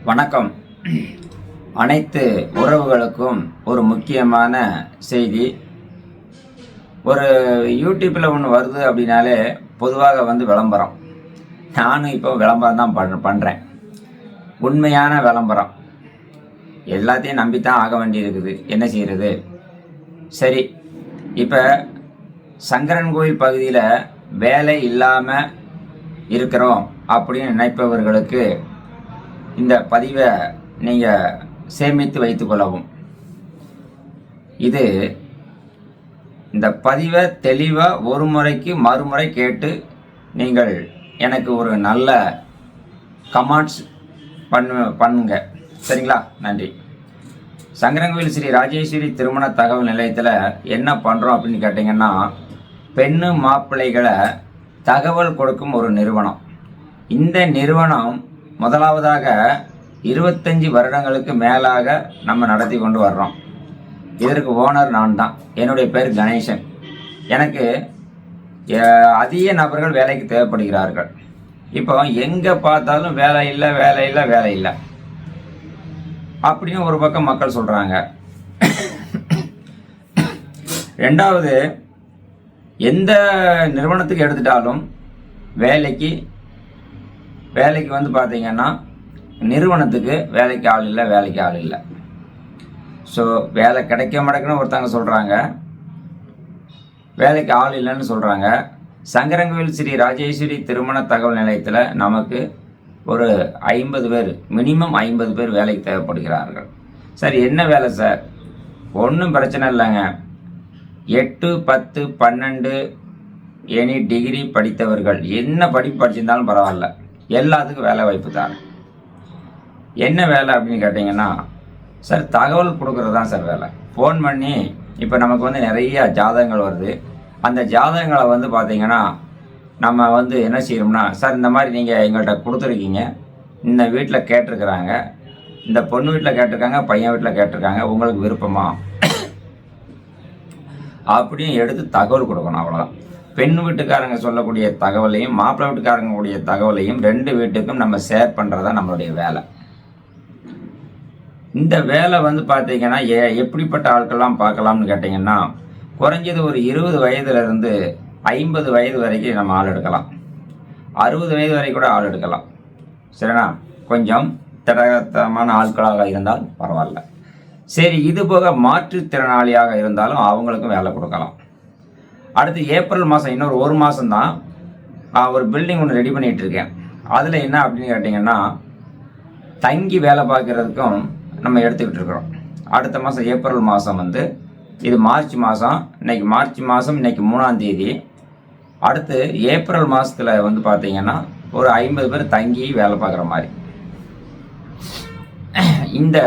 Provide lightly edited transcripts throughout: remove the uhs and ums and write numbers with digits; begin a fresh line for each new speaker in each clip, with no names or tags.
வணக்கம். அனைத்து உறவுகளுக்கும் ஒரு முக்கியமான செய்தி. ஒரு யூடியூப்பில் ஒன்று வருது அப்படின்னாலே பொதுவாக விளம்பரம். நானும் இப்போ விளம்பரம் தான் பண்ணுறேன். உண்மையான விளம்பரம். எல்லாத்தையும் நம்பித்தான் ஆக வேண்டியிருக்குது. என்ன செய்கிறது? சரி, இப்போ சங்கரன் கோயில் பகுதியில் வேலை இல்லாமல் இருக்கிறோம் அப்படின்னு நினைப்பவர்களுக்கு இந்த பதிவை நீங்கள் சேமித்து வைத்துக்கொள்ளவும். இந்த பதிவை தெளிவாக ஒரு முறைக்கு மறுமுறை கேட்டு எனக்கு ஒரு நல்ல கமெண்ட்ஸ் பண்ணுங்க. சரிங்களா? நன்றி. சங்கரன்கோவில் ஸ்ரீ ராஜேஸ்வரி திருமண தகவல் நிலையத்தில் என்ன பண்ணுறோம் அப்படின்னு கேட்டிங்கன்னா, பெண்ணு மாப்பிள்ளைகளை தகவல் கொடுக்கும் ஒரு நிறுவனம். இந்த நிறுவனம் முதலாவதாக 25 வருடங்களுக்கு மேலாக நம்ம நடத்தி கொண்டு வர்றோம். இதற்கு ஓனர் நான் தான். என்னுடைய பேர் கணேசன். எனக்கு அதிக நபர்கள் வேலைக்கு தேவைப்படுகிறார்கள். இப்போ எங்கே பார்த்தாலும் வேலை இல்லை வேலை இல்லை வேலை இல்லை அப்படின்னு ஒரு பக்கம் மக்கள் சொல்கிறாங்க. ரெண்டாவது, எந்த நிறுவனத்துக்கு எடுத்துட்டாலும் வேலைக்கு பார்த்தீங்கன்னா நிறுவனத்துக்கு வேலைக்கு ஆள் இல்லை. ஸோ வேலை கிடைக்க மாட்டேங்குன்னு ஒருத்தவங்க சொல்கிறாங்க, வேலைக்கு ஆள் இல்லைன்னு சொல்கிறாங்க. சங்கரன்கோவில் ஸ்ரீ ராஜேஸ்வரி திருமண தகவல் நிலையத்தில் நமக்கு ஒரு 50 பேர், மினிமம் 50 பேர் வேலைக்கு தேவைப்படுகிறார்கள். சார் என்ன வேலை சார்? ஒன்றும் பிரச்சனை இல்லைங்க. 8, 10, 12 எனி டிகிரி படித்தவர்கள், என்ன படிப்பு படிச்சிருந்தாலும் பரவாயில்ல, எல்லாத்துக்கும் வேலை வாய்ப்பு தான். என்ன வேலை அப்படின்னு கேட்டிங்கன்னா, சார் தகவல் கொடுக்குறது தான் சார் வேலை. ஃபோன் பண்ணி இப்போ நமக்கு நிறைய ஜாதகங்கள் வருது. அந்த ஜாதகங்களை பார்த்தீங்கன்னா நம்ம என்ன செய்யணும்னா, சார் இந்த மாதிரி நீங்கள் எங்கள்கிட்ட கொடுத்துருக்கீங்க, இந்த வீட்டில் கேட்டிருக்கிறாங்க, இந்த பொண்ணு வீட்டில் கேட்டிருக்காங்க, பையன் வீட்டில் கேட்டிருக்காங்க, உங்களுக்கு விருப்பமா அப்படின்னு எடுத்து தகவல் கொடுக்கணும். அவ்வளோதான். பெண் வீட்டுக்காரங்க சொல்லக்கூடிய தகவலையும் மாப்பிள்ளை வீட்டுக்காரங்க கூடிய தகவலையும் 2 வீட்டுக்கும் நம்ம ஷேர் பண்ணுறதா நம்மளுடைய வேலை. இந்த வேலை பார்த்தீங்கன்னா எப்படிப்பட்ட ஆட்கள்லாம் பார்க்கலாம்னு கேட்டிங்கன்னா, குறைஞ்சது ஒரு 20 வயதுலேருந்து 50 வயது வரைக்கும் நம்ம ஆள் எடுக்கலாம். 60 வயது வரைக்கும் கூட ஆள் எடுக்கலாம். சரிண்ணா? கொஞ்சம் திடகத்தமான ஆட்களாக இருந்தால் பரவாயில்ல. சரி, இது போக மாற்றுத்திறனாளியாக இருந்தாலும் அவங்களுக்கும் வேலை கொடுக்கலாம். அடுத்து ஏப்ரல் மாதம் இன்னொரு 1 மாதம் தான் ஒரு பில்டிங் ஒன்று ரெடி பண்ணிகிட்டு இருக்கேன். அதில் என்ன அப்படின்னு கேட்டிங்கன்னா, தங்கி வேலை பார்க்குறதுக்கும் நம்ம எடுத்துக்கிட்டு இருக்கிறோம். அடுத்த மாதம் ஏப்ரல் மாதம் இது மார்ச் மாதம். இன்றைக்கி மார்ச் மாதம், இன்றைக்கி 3ஆம் தேதி. அடுத்து ஏப்ரல் மாதத்தில் பார்த்தீங்கன்னா ஒரு 50 பேர் தங்கி வேலை பார்க்குற மாதிரி. இந்த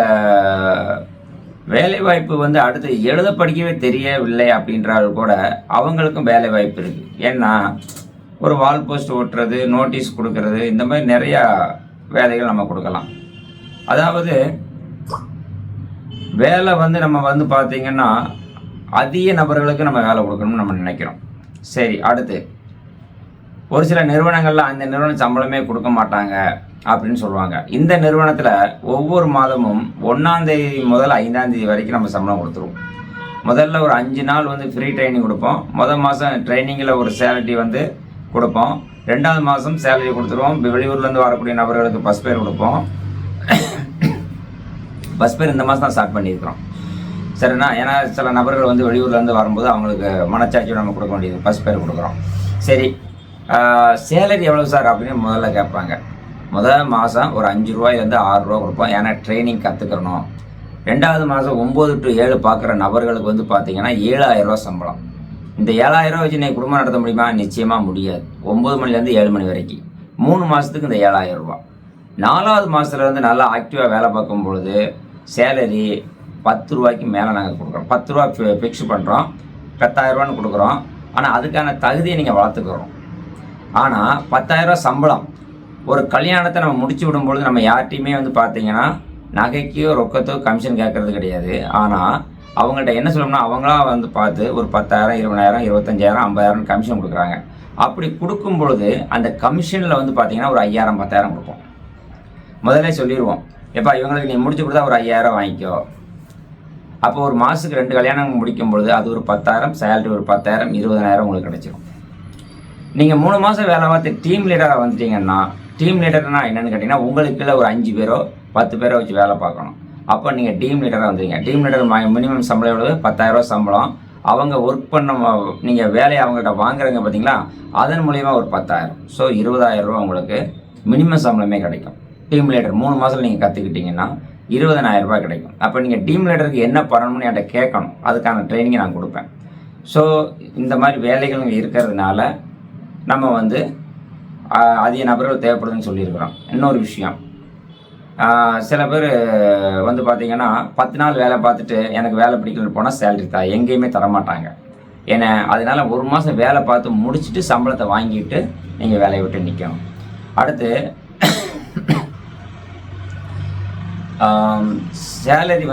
வேலைவாய்ப்பு அடுத்து எழுத படிக்கவே தெரியவில்லை அப்படின்றால் கூட அவங்களுக்கும் வேலை வாய்ப்பு இருக்குது. ஏன்னா ஒரு வால் போஸ்ட் ஓட்டுறது, நோட்டீஸ் கொடுக்கறது, இந்த மாதிரி நிறையா வேலைகள் நம்ம கொடுக்கலாம். அதாவது வேலை நம்ம பார்த்திங்கன்னா அதிக நபர்களுக்கு நம்ம வேலை கொடுக்கணும்னு நம்ம நினைக்கிறோம். சரி, அடுத்து ஒரு சில நிறுவனங்களில் அந்த நிறுவனம் சம்பளமே கொடுக்க மாட்டாங்க அப்படின்னு சொல்லுவாங்க. இந்த நிறுவனத்தில் ஒவ்வொரு மாதமும் 1ஆம் தேதி முதல் 5ஆம் தேதி வரைக்கும் நம்ம சம்பளம் கொடுத்துருவோம். முதல்ல ஒரு 5 நாள் ஃப்ரீ ட்ரைனிங் கொடுப்போம். முதல் மாதம் ட்ரைனிங்கில் ஒரு சேலரி கொடுப்போம். 2ஆவது மாதம் சேலரி கொடுத்துருவோம். வெளியூர்லேருந்து வரக்கூடிய நபர்களுக்கு பஸ் பேர் கொடுப்போம். பஸ் பேர் இந்த மாதம் தான் ஸ்டார்ட் பண்ணியிருக்கிறோம். சரிண்ணா? ஏன்னா சில நபர்கள் வெளியூர்லேருந்து வரும்போது அவங்களுக்கு மனச்சாட்சியோடு நம்ம கொடுக்க வேண்டியது, பஸ் பேர் கொடுக்குறோம். சரி, சேலரி எவ்வளோ சார் அப்படின்னு முதல்ல கேட்பாங்க. முதல் மாதம் ஒரு 5 ரூபாயிலேருந்து 6 ரூபா கொடுப்போம். ஏன்னா ட்ரைனிங் கற்றுக்கிறணும். 2ஆவது மாதம் 9 to 7 பார்க்குற நபர்களுக்கு பார்த்தீங்கன்னா 7000 ரூபா சம்பளம். இந்த 7000 ரூபா வச்சு நீ குடும்பம் நடத்த முடியுமா? நிச்சயமாக முடியாது. 9 மணிலேருந்து 7 மணி வரைக்கும் 3 மாதத்துக்கு இந்த 7000 ரூபா. 4ஆவது மாதத்துலேருந்து நல்லா ஆக்டிவாக வேலை பார்க்கும் பொழுது சேலரி 10 ரூபாய்க்கு மேலே நாங்கள் கொடுக்குறோம். 10 ரூபா ஃபிக்ஸ் பண்ணுறோம். 10,000 ரூபான்னு கொடுக்குறோம். ஆனால் அதுக்கான தகுதியை நீங்கள் வளர்த்துக்கிறோம். ஆனால் 10,000 ரூபா சம்பளம். ஒரு கல்யாணத்தை நம்ம முடிச்சு விடும்பொழுது நம்ம யார்ட்டையுமே பார்த்தீங்கன்னா நகைக்கோ ரொக்கத்தோ கமிஷன் கேட்கறது கிடையாது. ஆனால் அவங்கள்ட்ட என்ன சொல்லணும்னா, அவங்களா பார்த்து ஒரு 10,000, 20,000, 25,000, 50,000 கமிஷன் கொடுக்குறாங்க. அப்படி கொடுக்கும் பொழுது அந்த கமிஷனில் பார்த்தீங்கன்னா ஒரு 5,000, 10,000 கொடுப்போம். முதல்ல சொல்லிடுவோம், எப்பா இவங்களுக்கு நீ முடிச்சு கொடுத்தா ஒரு 5000 வாங்கிக்கோ. அப்போ ஒரு மாதத்துக்கு 2 கல்யாணம் முடிக்கும் பொழுது அது ஒரு 10,000, சேலரி ஒரு 10,000, 20,000 உங்களுக்கு கிடைச்சிடும். நீங்கள் 3 மாதம் வேலை பார்த்து டீம் லீடராக வந்துட்டீங்கன்னா, டீம் லீடர்னா என்னென்னு கேட்டிங்கன்னா, உங்களுக்கு ஒரு 5 பேரோ 10 பேரோ வச்சு வேலை பார்க்கணும். அப்போ நீங்கள் டீம் லீடராக வந்துடுங்க. டீம் லீடர் மினிமம் சம்பளம் எவ்வளவு? 10,000 சம்பளம். அவங்க ஒர்க் பண்ண நீங்கள் வேலையை அவங்கள்ட்ட வாங்குறீங்க பார்த்தீங்களா, அதன் மூலிமா ஒரு 10,000. ஸோ 20,000 உங்களுக்கு மினிமம் சம்பளமே கிடைக்கும். டீம் லீடர் 3 மாதத்தில் நீங்கள் கற்றுக்கிட்டிங்கன்னா 20,000 கிடைக்கும். அப்போ நீங்கள் டீம் லீடருக்கு என்ன பண்ணணும்னு என்கிட்ட கேட்கணும். அதுக்கான ட்ரைனிங்கை நான் கொடுப்பேன். ஸோ இந்த மாதிரி வேலைகள் இருக்கிறதுனால நம்ம அதிக நபர்கள் தேவைப்படுதுன்னு சொல்லியிருக்கிறோம். இன்னொரு விஷயம், சில பேர் பார்த்தீங்கன்னா 10 நாள் வேலை பார்த்துட்டு எனக்கு வேலை பிடிக்கலன்னு போனால் சேலரி எங்கேயுமே தரமாட்டாங்க. ஏன்னா அதனால் 1 மாதம் வேலை பார்த்து முடிச்சுட்டு சம்பளத்தை வாங்கிட்டு நீங்கள் வேலையை விட்டு நிற்கணும். அடுத்து சேலரி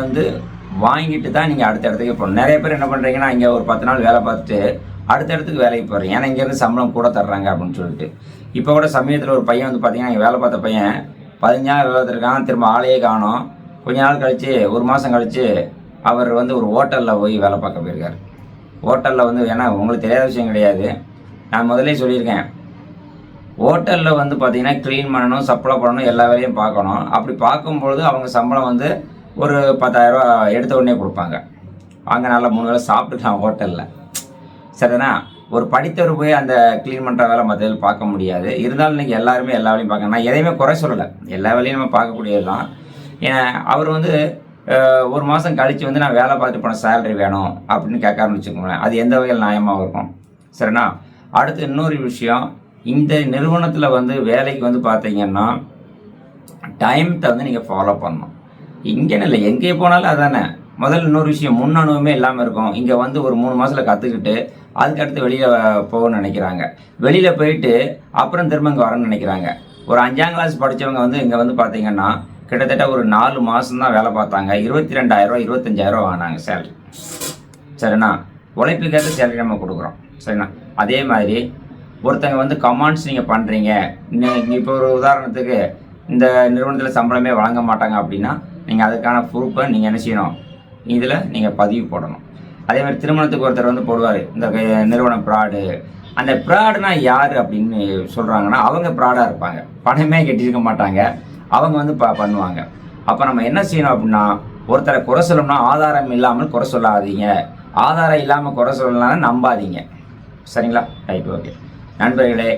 வாங்கிட்டு தான் நீங்கள் அடுத்த இடத்துக்கு போகணும். நிறைய பேர் என்ன பண்ணுறீங்கன்னா, இங்கே ஒரு 10 நாள் வேலை பார்த்துட்டு அடுத்த இடத்துக்கு வேலைக்கு போகிறீங்க. ஏன்னா இங்கேருந்து சம்பளம் கூட தர்றாங்க அப்படின்னு சொல்லிட்டு. இப்போ கூட சமயத்தில் ஒரு பையன் பார்த்தீங்கன்னா, இங்கே வேலை பார்த்த பையன் 15 நாள் வேலை பார்த்துருக்கான், திரும்ப ஆளையே காணோம். கொஞ்ச நாள் கழித்து 1 மாதம் கழித்து அவர் ஒரு ஹோட்டலில் போய் வேலை பார்க்க போயிருக்கார். ஹோட்டலில் ஏன்னா உங்களுக்கு தெரியாத விஷயம் கிடையாது, நான் முதலே சொல்லியிருக்கேன். ஹோட்டலில் பார்த்தீங்கன்னா க்ளீன் பண்ணணும், சப்ளை பண்ணணும், எல்லா வேலையும் பார்க்கணும். அப்படி பார்க்கும்பொழுது அவங்க சம்பளம் ஒரு 10,000 எடுத்த உடனே கொடுப்பாங்க. அங்கே நல்லா 3 வேளை சாப்பிட்டுக்கலாம் ஹோட்டலில். சரிதானா? ஒரு படித்தவர் போய் அந்த க்ளீன் பண்ணுற வேலை மற்ற பார்க்க முடியாது. இருந்தாலும் இன்றைக்கி எல்லாருமே எல்லா வேலையும் பார்க்கணும். நான் எதையுமே குறை சொல்லலை, எல்லா வேலையும் நம்ம பார்க்கக்கூடியது தான். ஏன்னா அவர் 1 மாதம் கழித்து நான் வேலை பார்த்து போன சேலரி வேணும் அப்படின்னு கேட்காருன்னு வச்சுக்கோங்களேன். அது எந்த வகையில் நியாயமாக இருக்கும்? சரிண்ணா? அடுத்து இன்னொரு விஷயம், இந்த நிறுவனத்தில் வேலைக்கு பார்த்தீங்கன்னா டைமத்தை நீங்கள் ஃபாலோ பண்ணணும். இங்கேன்னு இல்லை, எங்கே போனாலும் அதானே. முதல்ல இன்னொரு விஷயம், முன் அனுபவமே இல்லாமல் இருக்கும். இங்கே ஒரு 3 மாதத்தில் கற்றுக்கிட்டு அதுக்கடுத்து வெளியில் போகணும்னு நினைக்கிறாங்க. வெளியில் போயிட்டு அப்புறம் திரும்ப இங்கே வரணும்னு நினைக்கிறாங்க. ஒரு 5ஆம் கிளாஸ் படித்தவங்க இங்கே பார்த்தீங்கன்னா கிட்டத்தட்ட ஒரு 4 மாதம் தான் வேலை பார்த்தாங்க. 22,000, 25,000 வாங்கினாங்க சேலரி. சரிண்ணா? உழைப்புக்கேற்ற சேலரி நம்ம கொடுக்குறோம். சரிண்ணா? அதே மாதிரி ஒருத்தங்க கமாண்ட்ஸ் நீங்கள் பண்ணுறீங்க. இப்போ ஒரு உதாரணத்துக்கு இந்த நிறுவனத்தில் சம்பளமே வழங்க மாட்டாங்க அப்படின்னா, நீங்கள் அதுக்கான ப்ரூஃபை நீங்கள் என்ன செய்யணும், இதில் நீங்கள் பதிவு போடணும். அதே மாதிரி திருமணத்துக்கு ஒருத்தர் போடுவார், இந்த நிறுவனம் ப்ராடு. அந்த ப்ராடுனா யார் அப்படின்னு சொல்கிறாங்கன்னா, அவங்க ப்ராடாக இருப்பாங்க, பணமே கட்டியிருக்க மாட்டாங்க. அவங்க பண்ணுவாங்க. அப்போ நம்ம என்ன செய்யணும் அப்படின்னா, ஒருத்தரை குறை சொல்லணும்னா ஆதாரம் இல்லாமல் குறை சொல்லாதீங்க, ஆதாரம் இல்லாமல் குறை சொல்லலாம் நம்பாதீங்க. சரிங்களா? Right, okay. நண்பர்களே,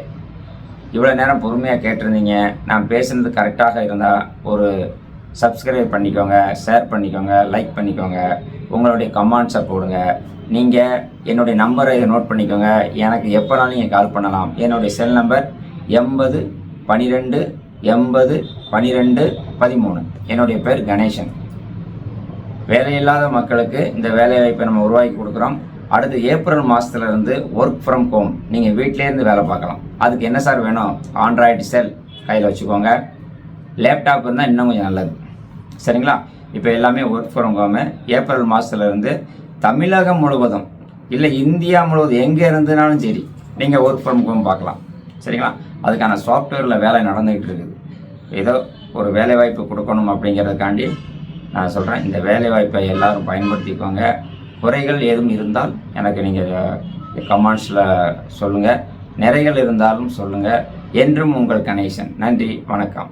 இவ்வளோ நேரம் பொறுமையாக கேட்டிருந்தீங்க. நான் பேசுகிறது கரெக்டாக இருந்தால் ஒரு சப்ஸ்கிரைப் பண்ணிக்கோங்க, ஷேர் பண்ணிக்கோங்க, லைக் பண்ணிக்கோங்க, உங்களுடைய கமெண்ட்ஸை போடுங்க. நீங்கள் என்னுடைய நம்பரை நோட் பண்ணிக்கோங்க. எனக்கு எப்போனாலும் நீங்கள் கால் பண்ணலாம். என்னுடைய செல் நம்பர் 80 12 80 12 13. என்னுடைய பேர் கணேசன். வேலையில்லாத மக்களுக்கு இந்த வேலைவாய்ப்பை நம்ம உருவாக்கி கொடுக்குறோம். அடுத்து ஏப்ரல் மாதத்துலேருந்து ஒர்க் ஃப்ரம் ஹோம், நீங்கள் வீட்டிலேருந்து வேலை பார்க்கலாம். அதுக்கு என்ன சார் வேணும்? ஆண்ட்ராய்டு செல் கையில் வச்சுக்கோங்க. லேப்டாப் இருந்தால் இன்னும் கொஞ்சம் நல்லது. சரிங்களா? இப்போ எல்லாமே ஒர்க் ஃப்ரம் ஹோமு. ஏப்ரல் மாதத்துலேருந்து தமிழகம் முழுவதும் இல்லை இந்தியா முழுவதும் எங்கே இருந்துனாலும் சரி நீங்கள் ஒர்க் ஃப்ரம் ஹோம் பார்க்கலாம். சரிங்களா? அதுக்கான சாஃப்ட்வேரில் வேலை நடந்துக்கிட்டு இருக்குது. ஏதோ ஒரு வேலைவாய்ப்பு கொடுக்கணும் அப்படிங்கிறதுக்காண்டி நான் சொல்கிறேன். இந்த வேலைவாய்ப்பை எல்லோரும் பயன்படுத்திக்கோங்க. குறைகள் ஏதும் இருந்தால் எனக்கு நீங்கள் கமெண்ட்ஸில் சொல்லுங்கள். நிறைகள் இருந்தாலும் சொல்லுங்கள். என்றும் உங்கள் கணேசன். நன்றி, வணக்கம்.